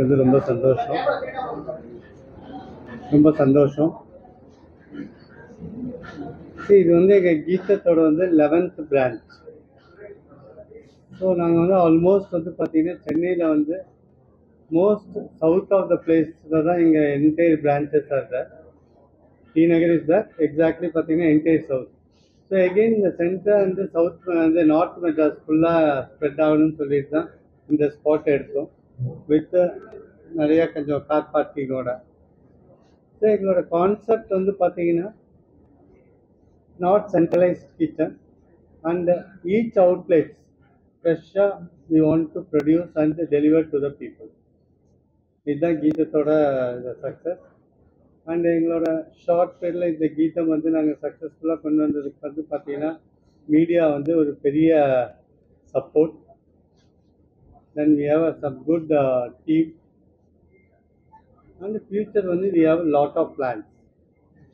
வந்து ரொம்ப சந்தோஷம். ரொம்ப சந்தோஷம். இது வந்து எங்கள் கீதத்தோட வந்து 11th பிரான்ச். ஸோ நாங்கள் வந்து ஆல்மோஸ்ட் வந்து பார்த்தீங்கன்னா சென்னையில் வந்து மோஸ்ட் சவுத் ஆஃப் த பிளேஸில் தான் எங்கள் entire branches are there. T Nagar is that exactly பார்த்தீங்கன்னா என்டையர் சவுத். ஸோ எகெயின் இந்த சென்டர் வந்து சவுத் வந்து நார்த் மெட்ராஸ் ஃபுல்லாக ஸ்ப்ரெட் ஆகணும்னு சொல்லிட்டு தான் இந்த ஸ்பாட் எடுத்தோம் வித் நிறையா கொஞ்சம் கார் பார்க்கிங்கோட. ஸோ எங்களோட கான்செப்ட் வந்து பார்த்தீங்கன்னா not centralised kitchen and each outlets ஃப்ரெஷ்ஷாக we want to produce and deliver to the people. இதுதான் கீதத்தோட சக்ஸஸ். அண்ட் எங்களோட ஷார்ட் பீரியடில் இந்த கீதம் வந்து நாங்கள் சக்ஸஸ்ஃபுல்லாக கொண்டு வந்ததுக்கு வந்து பார்த்தீங்கன்னா மீடியா வந்து ஒரு பெரிய support. Then we have some good team and future வந்து we have lot of plans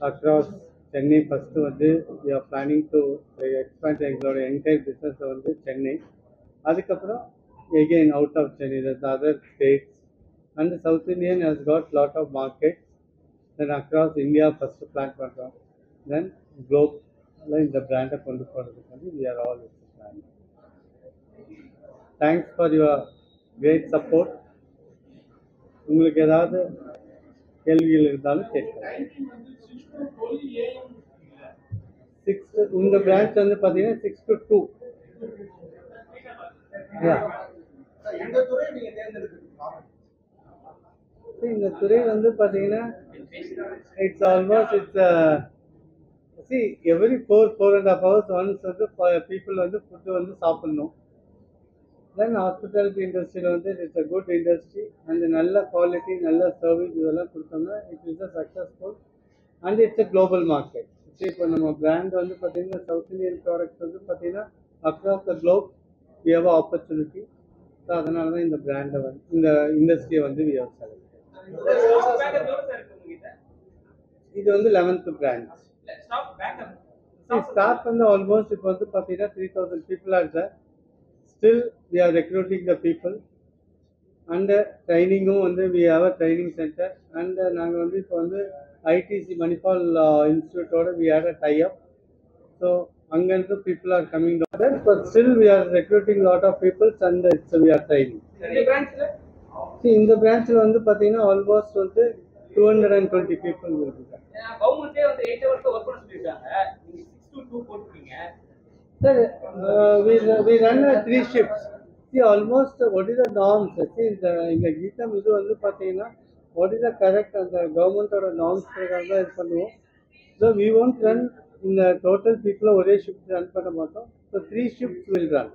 across Chennai. First வந்து we are planning to expand எங்களோட என்டையர் பிஸ்னஸை வந்து சென்னை, அதுக்கப்புறம் again out of Chennai other states and south Indian has got lot of market. Then across India first plan பண்ணுறோம். Then குளோபில் இந்த பிராண்டை கொண்டு போகிறதுக்கு வந்து we are all plan. Thanks for your great support. உங்களுக்கு ஏதாவது கேள்விகள் இருந்தாலும் கேட்கலாம். இந்த பிரான்ச் வந்து பார்த்தீங்கன்னா 6 to 2. இந்த துறை வந்து பார்த்தீங்கன்னா it's almost every 4.5 hours once வந்து பீப்புள் வந்து ஃபுட்டு வந்து சாப்பிட்ணும். தென் ஹாஸ்பிட்டாலிட்டி இண்டஸ்ட்ரியில் வந்து it's a good industry and நல்ல குவாலிட்டி நல்ல சர்வீஸ் இதெல்லாம் கொடுத்தோம்னா it is a successful and it's a global market. இப்போ நம்ம பிராண்ட் வந்து பார்த்தீங்கன்னா சவுத் இந்தியன் ப்ராடக்ட்ஸ் வந்து பார்த்தீங்கன்னா across the globe we have opportunity. So அதனால தான் இந்த பிராண்டை வந்து இந்த இண்டஸ்ட்ரியை வந்து வி ஹேவ் செலக்ட். இது வந்து 11th பிரான்ச். ஸ்டாஃப் வந்து ஆல்மோஸ்ட் இப்போ வந்து பார்த்தீங்கன்னா 3000 people are sir. Still we are recruiting the people and ட்ரைனிங்கும் வந்து we have a training center and நாங்கள் வந்து இப்போ வந்து ITC Manipal இன்ஸ்டியூட்டோட we had a tie up. So அங்கேருந்து people are coming down but still we are recruiting lot of people and we are training. இந்த பிரான்ச்சில் வந்து பார்த்தீங்கன்னா almost வந்து 220 people இருக்காங்க. கவர்மெண்ட்டே வந்து 8 hours ஒர்க் பண்ண சொல்லிருக்காங்க. நீங்க 6 to 2 போட்டுருக்கீங்க. Sir, we run 3 shifts. See, almost what is the norms? See, in the Geetham இது வந்து பார்த்தீங்கன்னா what is the correct அந்த கவர்மெண்ட்டோட நார்ம்ஸ் பிரகாரம் தான் இது பண்ணுவோம். ஸோ we won't run இந்த டோட்டல் பீப்புளை ஒரே ஷிஃப்ட் ரன் பண்ண மாட்டோம். So 3 shifts will run.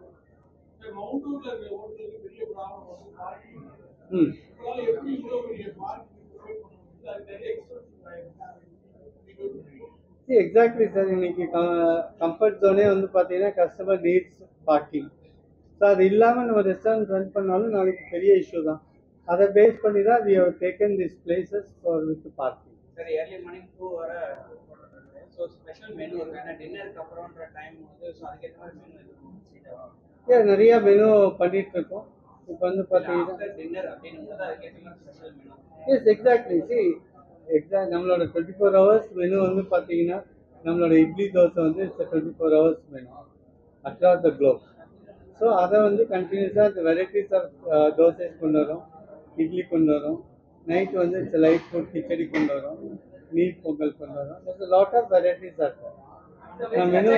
Exactly sir. இன்னைக்கு கம்ஃபர்ட் ஜோனே வந்து பார்த்தீங்கன்னா கஸ்டமர் நீட்ஸ் பார்க்கிங். ஸோ அது இல்லாமல் நம்ம ரெஸ்டாரண்ட் ரன் பண்ணாலும் நாளைக்கு பெரிய இஷ்யூ தான். அதை பேஸ் பண்ணி தான் we have taken this places for with parking. Sir early morning 2 வர ஸோ ஸ்பெஷல் மெனு இருக்கு. டின்னருக்கு அப்புறம்ன்ற டைம் வந்து ஸோ அதுக்கேற்ற மாதிரி மெனு இருக்கும். நிறையா மெனு பண்ணிட்டு இருக்கோம். இப்போ வந்து பார்த்தீங்கன்னா டின்னர் அப்படின்னு அதுக்கேற்ற மாதிரி ஸ்பெஷல் மெனு. Yes exactly. நம்மளோட 24 hours மெனு வந்து பார்த்தீங்கன்னா நம்மளோட இட்லி தோசை வந்து it's 24 hours menu across the Globe. So அதை வந்து கண்டினியூஸாக இந்த வெரைட்டிஸ் ஆஃப் தோசை கொண்டு வரோம், இட்லி கொண்டு வரோம். நைட் வந்து இட்ஸ் லைட் ஃபுட் கிச்சடி கொண்டு வரோம், நீட் பொங்கல் கொண்டு வரோம். It's lot of varieties of menu.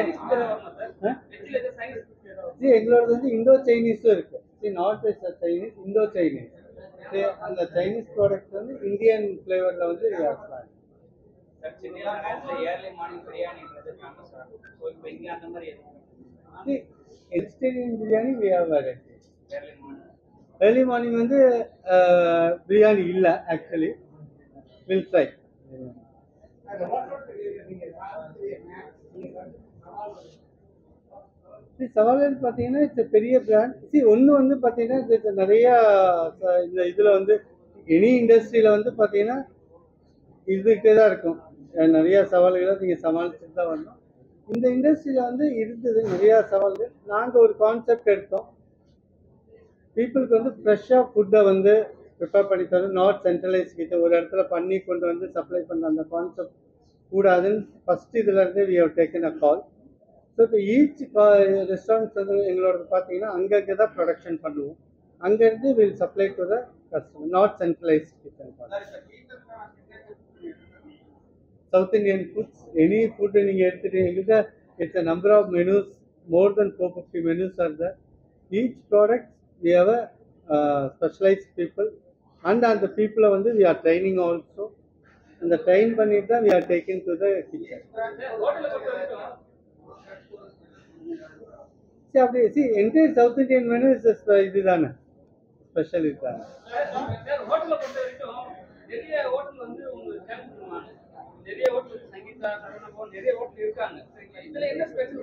எங்களோட வந்து இந்தோ சைனீஸும் இருக்குது. North west Chinese, Indo Chinese. அந்த சைனீஸ் ப்ராடக்ட் வந்து இந்தியன் ஃப்ளேவரில் வந்து vegetarian biryani we have variety. Early morning வந்து பிரியாணி இல்லை ஆக்சுவலி. Will try. சவால் பார்த்தீங்கன்னா இட்ஸ் பெரிய பிராண்ட். ஒன்று வந்து பார்த்தீங்கன்னா நிறையா இந்த இதில் வந்து எனி இண்டஸ்ட்ரியில் வந்து பார்த்தீங்கன்னா இருந்துக்கிட்டே தான் இருக்கும். நிறையா சவால்களை நீங்கள் சமாளிச்சுட்டு தான் வரணும். இந்த இண்டஸ்ட்ரியில் வந்து இருந்தது நிறையா சவால்கள். நாங்கள் ஒரு கான்செப்ட் எடுத்தோம். பீப்புளுக்கு வந்து ஃப்ரெஷ்ஷாக ஃபுட்டை வந்து ப்ரிப்பேர் பண்ணி தரும். நாட் சென்ட்ரலைஸ் கிச்சன், ஒரு இடத்துல பண்ணி கொண்டு வந்து சப்ளை பண்ண அந்த கான்செப்ட் கூடாதுன்னு ஃபஸ்ட் இதுலேருந்து we have taken a call. So இப்போ ஈச் ரெஸ்டாரண்ட்ஸ் வந்து எங்களோட பார்த்தீங்கன்னா அங்கங்கே தான் ப்ரொடக்ஷன் பண்ணுவோம். அங்கேருந்து will supply to the customer, not centralize kitchen. South Indian foods, any food நீங்கள் எடுத்துகிட்டு it's a number of menus, more then 450 menus are there. Each product we have a specialized people, and the people வந்து we are training also. அந்த train பண்ணிட்டு தான் we are taking to the kitchen. See, entire South Indian menu is இதுதானே special இதுதானே. நிறைய hotel Sangeetha நிறைய hotel இருக்காங்க. இதுல என்ன ஸ்பெஷல்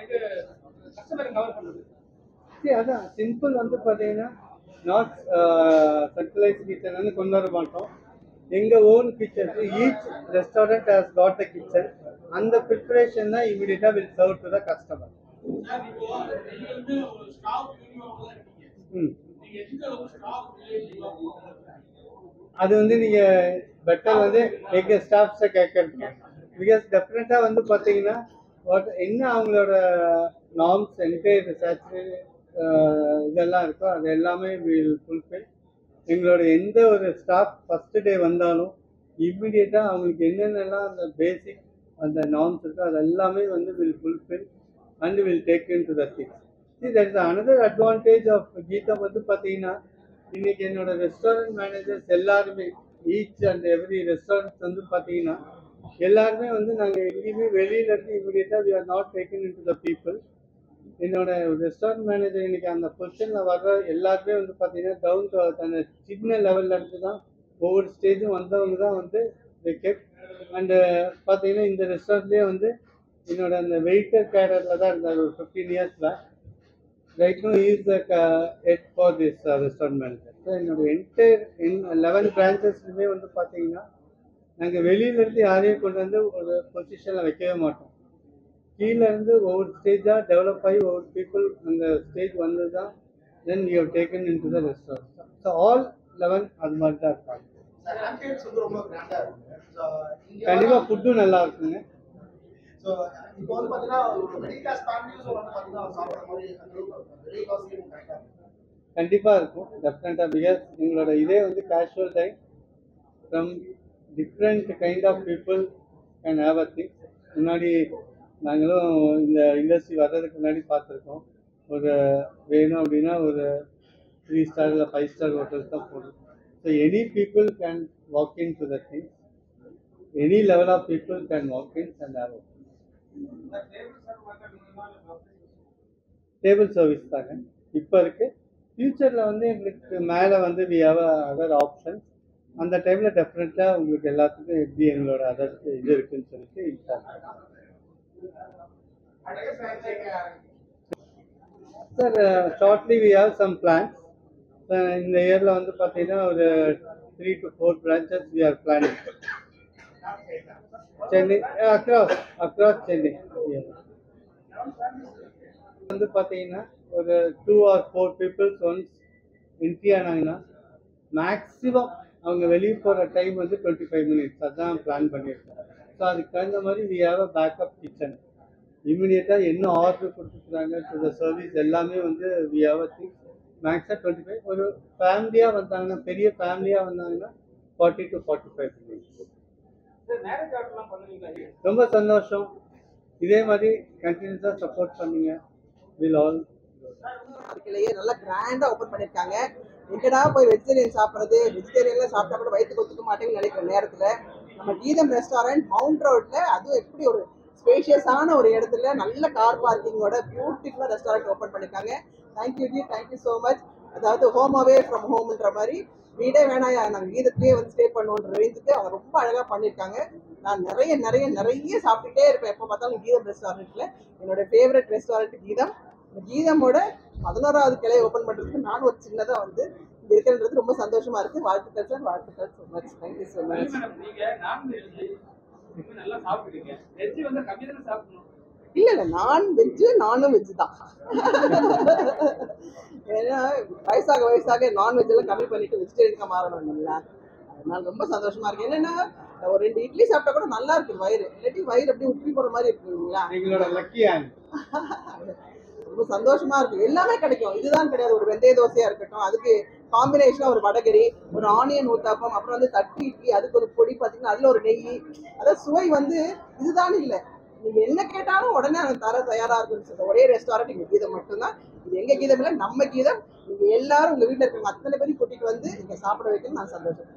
இது கஸ்டமரை கவர் பண்ணுது? அதான் சிம்பிள் வந்து பார்த்தீங்கன்னா நாட் சென்ட்ரலைஸ் கிச்சன் வந்து கொண்டு வர மாட்டோம். எங்கள் own kitchen, each restaurant has God the kitchen. அந்த ப்ரிப்பரேஷன் தான் இமீடியட்டாக will serve to the customer. அது வந்து நீங்கள் பெட்டர் வந்து எங்கள் ஸ்டாஃப்ஸை கேட்கறீங்க. பிகாஸ் டெஃபினட்டாக வந்து பார்த்தீங்கன்னா என்ன அவங்களோட நார்ம்ஸ் என்டையர் சேச்சுரேட் இதெல்லாம் இருக்கோ அது எல்லாமே வில் ஃபுல்ஃபில். எங்களோட எந்த ஒரு ஸ்டாஃப் ஃபஸ்ட்டு டே வந்தாலும் இம்மிடியேட்டாக அவங்களுக்கு என்னென்னலாம் அந்த பேசிக் அந்த நார்ம்ஸ் இருக்கோ அது எல்லாமே வந்து will fulfil and will take in to the things. That is another advantage of Geetham வந்து பார்த்தீங்கன்னா இன்னைக்கு என்னோட ரெஸ்டாரண்ட் மேனேஜர்ஸ் எல்லாருமே ஈச் அண்ட் எவ்ரி ரெஸ்டாரண்ட்ஸ் வந்து பார்த்தீங்கன்னா எல்லாருமே வந்து நாங்கள் எங்கேயுமே வெளியிலேருந்து இமீடியட்டாக we are not taken in to the people. என்னோட ரெஸ்டாரண்ட் மேனேஜர் இன்னைக்கு அந்த பொசிஷனில் வர்ற எல்லாருமே வந்து பார்த்தீங்கன்னா டவுன் டு அந்த சின்ன லெவலில் இருந்து தான் ஒவ்வொரு ஸ்டேஜும் வந்தவங்க தான் வந்து கெப்ட். அண்டு பார்த்தீங்கன்னா இந்த ரெஸ்டாரண்ட்லேயே வந்து என்னோட அந்த வெயிட்டர் கேடரில் தான் இருந்தார் ஒரு 15 years back. Right now he is the head for this restaurant manager. So என்னோட என்டையர் 11 branchesலுமே வந்து பார்த்தீங்கன்னா நாங்கள் வெளியிலேருந்து யாரையும் கொண்டு வந்து ஒரு பொசிஷனில் வைக்கவே மாட்டோம். கீழேருந்து ஒவ்வொரு ஸ்டேஜாக டெவலப் ஆகி ஒவ்வொரு பீப்புள் அந்த ஸ்டேஜ் வந்து தான் then we have taken in to the restaurant. So all 11 அது மாதிரி தான் இருப்பாங்க. கண்டிப்பாக ஃபுட்டும் நல்லா இருக்குங்க. கண்டிப்பாக இருக்கும் டெஃபினட்டாக. பிகாஸ் எங்களோட இதே வந்து casual time from different kind of people can have a things. முன்னாடி நாங்களும் இந்த இண்டஸ்ட்ரி வர்றதுக்கு முன்னாடி பார்த்துருக்கோம். ஒரு வேணும் அப்படின்னா ஒரு 3 star இல்லை 5 star ஹோட்டல்ஸ் தான் போடும். So any people can walk in to the things, any level of people can walk in and have. Table service தாங்க இப்போ இருக்குது. ஃப்யூச்சரில் வந்து எங்களுக்கு மேலே வந்து வி ஹேவ் அதர் ஆப்ஷன்ஸ். அந்த டைமில் டெஃபினட்டாக உங்களுக்கு எல்லாத்துக்கும் எப்படி எங்களோட அதர் இது இருக்குன்னு சொல்லிட்டு inform sir. Shortly we have some plans. இந்த இயரில் வந்து பார்த்தீங்கன்னா ஒரு 3 to 4 branches we are planning. Chennai across Chennai வந்து பார்த்தீங்கன்னா ஒரு 2 or 4 people ஒன்ஸ் என்ட்ரி ஆனாங்கன்னா மேக்ஸிமம் அவங்க வெளியே போகிற டைம் வந்து 25 minutes அதுதான் பிளான் பண்ணியிருக்கோம். ஸோ அதுக்கு தகுந்த மாதிரி we have a backup kitchen. இம்மிடியேட்டாக என்ன ஆர்டர் கொடுத்துருக்குறாங்க டு த சர்வீஸ் எல்லாமே வந்து வி ஹேவ் அ திங்ஸ் மேக்ஸாக 25. ஒரு ஃபேமிலியாக வந்தாங்கன்னா பெரிய ஃபேமிலியாக வந்தாங்கன்னா 40 to 45 minutes. ரொம்ப சந்தோஷம். இதே மாதிரி கண்டினியூஸாக சப்போர்ட் பண்ணுங்க. வில் ஆல் நல்லா கிராண்டா ஓபன் பண்ணிருக்காங்க. எங்கடா போய் வெஜிடேரியன் சாப்பிட்றது, வெஜிடேரியன்ல சாப்பிட்டா கூட வயிற்றுக்கு ஒத்துக்க மாட்டேங்குன்னு நினைக்கிற நேரத்துல நம்ம கீதம் ரெஸ்டாரண்ட் மவுண்ட் ரோட்ல அதுவும் எப்படி ஒரு ஸ்பேஷியஸான ஒரு இடத்துல நல்ல கார் பார்க்கிங்கோட பியூட்டிஃபுல்லா ரெஸ்டாரண்ட் ஓபன் பண்ணிருக்காங்க. Thank you G, thank you so much. அதாவது ஹோம் அவே ஃப்ரம் ஹோம்ன்ற மாதிரி வீடே வேணாயா நாங்கள் கீதத்திலே வந்து ஸ்டே பண்ணுவோன்ற ரேஞ்சுக்கு அவங்க ரொம்ப அழகாக பண்ணியிருக்காங்க. நான் நிறைய நிறைய நிறைய சாப்பிட்டுட்டே இருப்பேன் எப்போ பார்த்தாலும் கீதம் ரெஸ்டாரண்ட்ல. என்னோட ஃபேவரட் ரெஸ்டாரண்ட் கீதம். கீதமோட 11வது கிளை ஓப்பன் பண்ணுறதுக்கு நானும் ஒரு சின்னதாக வந்து இங்கே இருக்கிறது ரொம்ப சந்தோஷமா இருக்கு. வாழ்த்துக்கள் சார், வாழ்த்துக்கள் so much. Thank you so much. இல்ல இல்ல, நான் வெஜ்ஜு, நானும் வெஜ் தான். ஏன்னா வயசாக நான்வெஜ் எல்லாம் கம்மி பண்ணிட்டு வெஜிடேரியனுக்கு மாறணும் இல்லைங்களா. அதனால ரொம்ப சந்தோஷமா இருக்கு. என்னன்னா ஒரு 2 இட்லி சாப்பிட்டா கூட நல்லா இருக்கு வயிறு, இல்லாட்டி வயிறு அப்படியே உப்பி போற மாதிரி இருக்கு இல்லைங்களா. எங்களோட லக்கி ஹேண்ட். ரொம்ப சந்தோஷமா இருக்கு. எல்லாமே கிடைக்கும். இதுதான் கிடையாது. ஒரு வெந்தய தோசையா இருக்கட்டும், அதுக்கு காம்பினேஷனா ஒரு வடகரி, ஒரு ஆனியன் ஊத்தாப்பம், அப்புறம் வந்து தட்டு இட்லி, அதுக்கு ஒரு பொடி பார்த்தீங்கன்னா அதுல ஒரு நெய். அதாவது சுவை வந்து இதுதான் இல்லை, நீங்க என்ன கேட்டாலும் உடனே அவங்க தர தயாரா இருக்குன்னு சொல்ற ஒரே ரெஸ்டாரண்ட் இங்க கீதம் மட்டும்தான். இது எங்க கீதம் இல்லை, நம்ம கீதம். நீங்க எல்லாரும் உங்க வீட்டுல இருக்கிற அத்தனை பேரையும் கூட்டிட்டு வந்து இங்க சாப்பிட வைக்கணும். நான் சந்தோஷம்.